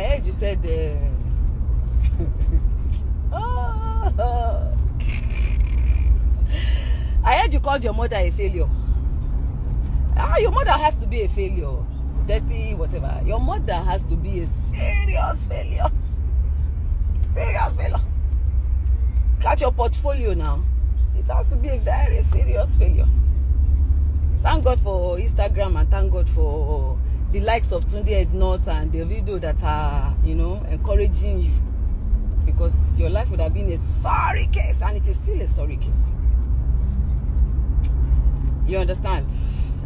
I heard you said I heard you called your mother a failure. Your mother has to be a failure. Dirty, whatever. Your mother has to be a serious failure. Serious failure. Catch your portfolio now. It has to be a very serious failure. Thank God for Instagram and thank God for the likes of Tunde Ednut and the video that are, encouraging you. Because your life would have been a sorry case and it is still a sorry case. You understand?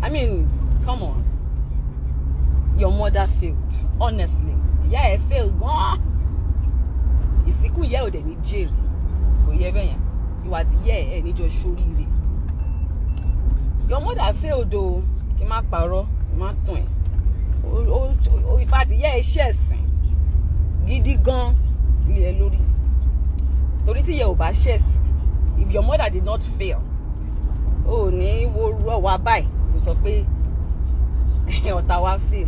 I mean, come on. Your mother failed. Honestly. Yeah, it failed. Gone. Ìsìnkú ìyá ò dẹ̀ ní jèrè. Kò yẹ bẹ́ẹ̀ yẹn. Ìwà tí ìyá ẹ̀ ní jọ ṣoríire. Your mother failed o. Kí má parọ́, kí má tàn ẹ́. Ìfà tí ìyá ẹ̀ ṣẹ̀sìn. Gidi gan ilé ẹ lórí. Torí tí ìyá ò bá ṣẹ̀sìn. If your mother did not fail. Ó ní wo rọ̀ wá báyìí. Kò sọ pé ọ̀tá wa fail.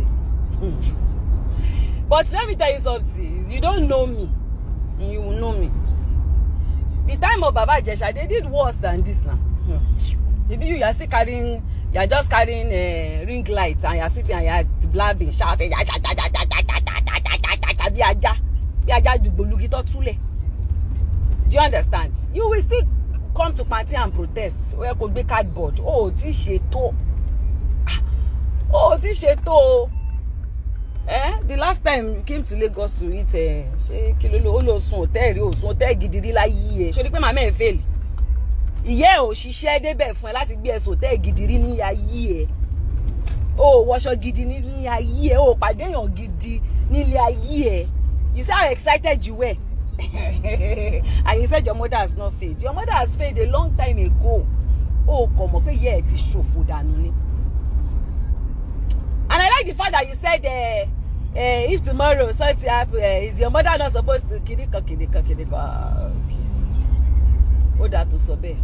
But let me tell you something. You don't know me. You will know me. The time of Baba Ijesha, they did worse than this now. Maybe you are still carrying, you are just carrying ring lights and you are sitting and you are blabbing, shouting. Do you understand? You will still come to party and protest. Where could be cardboard? Oh, Tisheto. Oh, Tisheto. The last time you came to Lagos to eat ṣé kilolo ó lọ sùn hotel gidi rí láyé ẹ ṣó ní pé màmá ẹ fail ìyẹ́ ò ṣiṣẹ́ débẹ̀ fún ẹ láti gbé ẹ hotel gidi rí ní ayé ẹ ó wọṣọ gidi ní ayé ẹ ó pàdé èèyàn gidi ní ayé ẹ. You see how excited you were and you said your mother has not failed. Your mother has failed a long time ago. Ó kò mọ̀ pé ìyẹ́ ẹ ti ṣòfò dànù ni. And I like the fact that you said if tomorrow something happen, is your mother not supposed to kidika? Okay. Oh, that to sobe.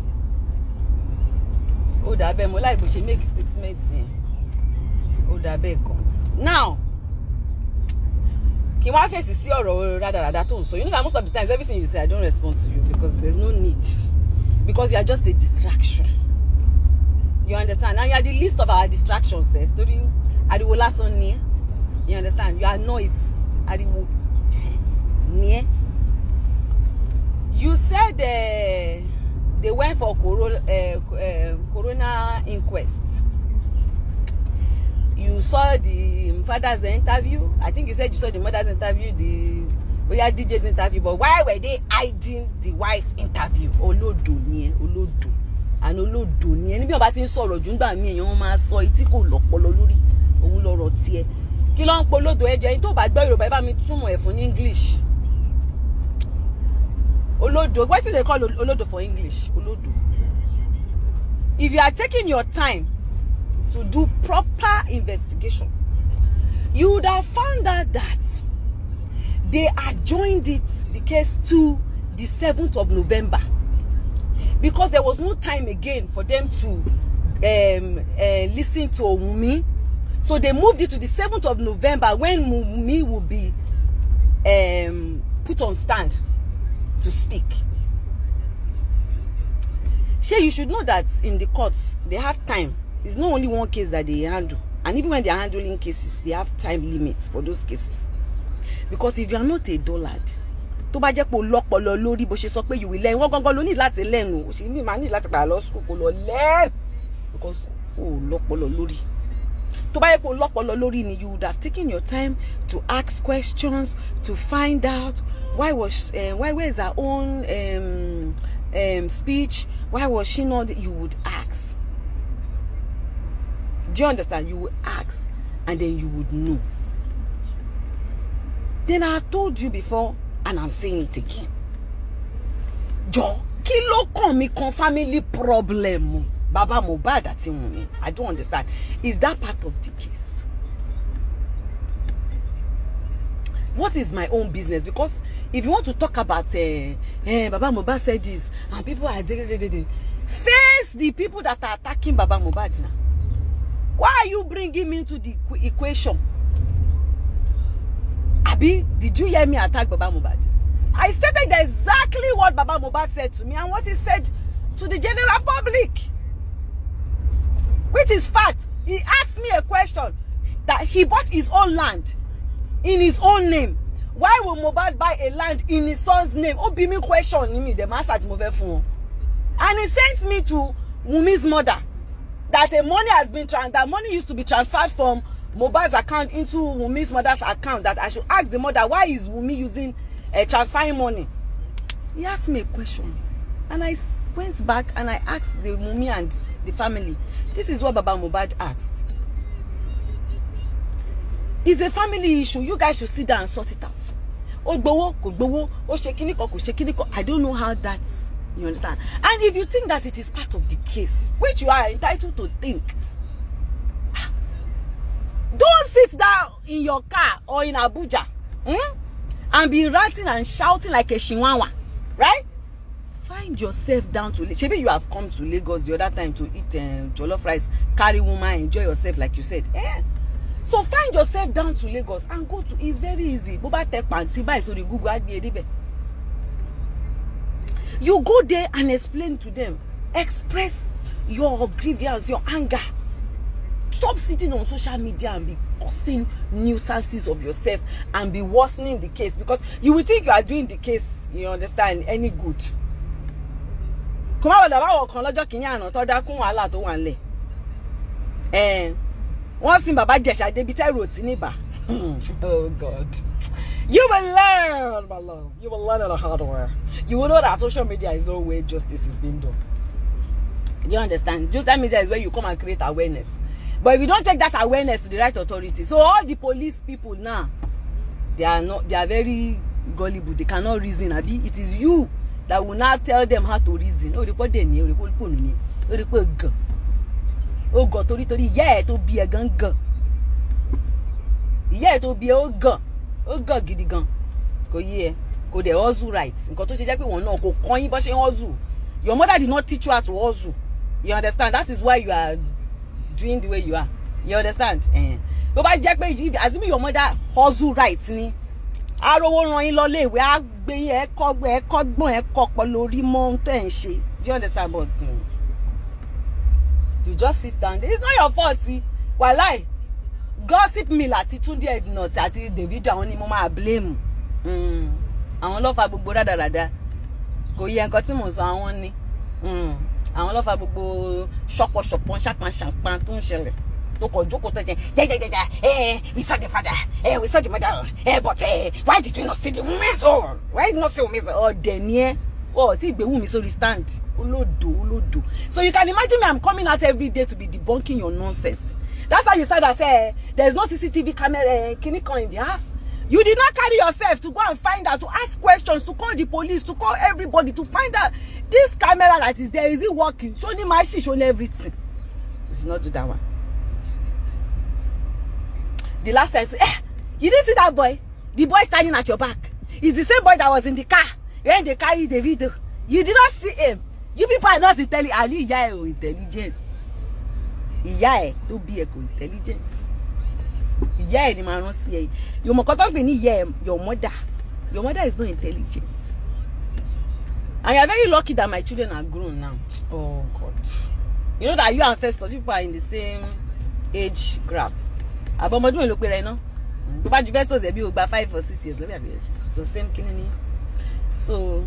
Oh, that be mo like she make statements. Oh, that be come. Now, can one face see or rather too? So you know that most of the times everything you say I don't respond to you because there's no need. Because you are just a distraction. You understand? Now you are the least of our distractions, during ariwo lásán ni. You understand? You are noise. Ariwo ni. You said they went for corona inquest. You saw the father's interview. I think you said you saw the mother's interview, the DJ's interview. But why were they hiding the wife's interview? Olodo ni, olodo. And olodo ni. Ẹni bí wọ́n bá ti ń sọ̀rọ̀ jù ńgbà mí èèyàn máa sọ etí kò lọ́pọlọ lórí. Òun lọ́rọ̀ tiẹ̀. Kí ló ń polódo ẹjọ́ yín tó bá gbọ́ Yorùbá ẹ bá mi túmọ̀ ẹ̀ fún English. Olodo, what do they call olodo for English? Olodo. If you are taking your time to do proper investigation, you would have found out that they adjourned the case to the 7th of November because there was no time again for them to listen to Wunmi. So they moved it to the 7th of November when Wunmi will be put on stand to speak. Shay, you should know that in the courts, they have time. It's not only one case that they handle. And even when they are handling cases, they have time limits for those cases. Because if you are not a dullard, tó bá jẹ́ pé lọ́pọlọ lórí bó ṣe sọ pé you will learn. Wọ́n gangan ló ní láti learn o. Ṣé mi máa ní láti padà lọ school kó lọ learn. Because lọ́pọlọ lórí. Tó bá jẹ́ pé lọ́pọlọ lórí ni, you would have taken your time to ask questions, to find out why is her own speech, why was she not, you would ask. Do you understand? You would ask and then you would know. Then I have told you before and I'm saying it again. Jọ̀ọ́, kí ló kàn mí kan family problem Baba Mohbad àti Wunmi? I don't understand. Is that part of the case? What is my own business? Because if you want to talk about Baba Mohbad said this and people are face the people that are attacking Baba Mohbad now. Why are you bringing me into the equation? Abi, did you hear me attack Baba Mohbad? I stated exactly what Baba Mohbad said to me and what he said to the general public, which is fact. He asked me a question that he bought his own land in his own name. Why will Mohbad buy a land in his son's name? Oh, be me question me the master to move phone. And he sent me to Wumi's mother that the money has been that money used to be transferred from Mohbad's account into Wumi's mother's account, that I should ask the mother why is Wumi using transferring money. He asked me a question and I went back and I asked the Wumi and the family. This is what Baba Mohbad asked. It's a family issue. You guys should sit down and sort it out. I don't know how that's, you understand? And if you think that it is part of the case, which you are entitled to think, don't sit down in your car or in Abuja and be ranting and shouting like a Shinwawa, right? Find yourself down to Lagos. Maybe you have come to Lagos the other time to eat jollof rice, carry woman, enjoy yourself like you said. So find yourself down to Lagos and go to. It's very easy. Boba take panty by so the Google. You go there and explain to them. Express your grievance, your anger. Stop sitting on social media and be causing nuisances of yourself and be worsening the case, because you will think you are doing the case, you understand, any good. Once in Baba Jesha, they be oh God. You will learn, my love. You will learn the hard way. You will know that social media is no way justice is being done. Do you understand? Social media is where you come and create awareness. But if you don't take that awareness to the right authority, so all the police people now, they are very gullible. They cannot reason. It is you that will now tell them how to reason. Oh, God, yeah, to be a gun. Yeah, to be a gun. Oh, God, giddy gun. Go, yeah. Go, they also right. Your mother did not teach you how to hustle. You understand? That is why you are doing the way you are. You understand? Assuming your mother hustle right, do you understand? But you just sit down. It's not your fault, see. While I gossip me lati Tunde Ednot ati David àwọn mo ma blame. Àwọn ló fa gbogbo rada. Kò yẹ nǹkan tí mo sọ àwọn ni. Àwọn ló fa gbogbo ṣọpọṣọpọ ṣàpàṣàpàn tó ń ṣẹlẹ̀. Tó kọ jókòó tó jẹ we saw the father, we saw the mother, but why did we not see the woman? So why did not see woman? Oh, Denier. Oh, see the woman so stand. Olodo. So you can imagine me, I'm coming out every day to be debunking your nonsense. That's how you said that there's no CCTV camera clinical in the house. You did not carry yourself to go and find out, to ask questions, to call the police, to call everybody, to find out this camera that is there, is it working? Show me my shit, show me everything. You did not do that one. The last time, you didn't see that boy? The boy standing at your back. It's the same boy that was in the car when they carried the video. You did not see him. You people are not intelligent. Intelligence. To be intelligence. Ni man not see. Your mother. Your mother is not intelligent. And you are very lucky that my children are grown now. Oh God. You know that you and Festus, people are in the same age gap. Abomodu look right now. But Festus they be about 5 or 6 years. So same kinini. So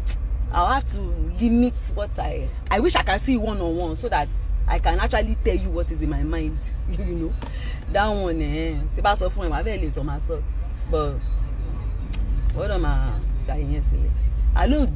I'll have to limit what I wish I can see one-on-one so that I can actually tell you what is in my mind. You know, that one, it's about so fun. My very some assault, but what am I saying? I look.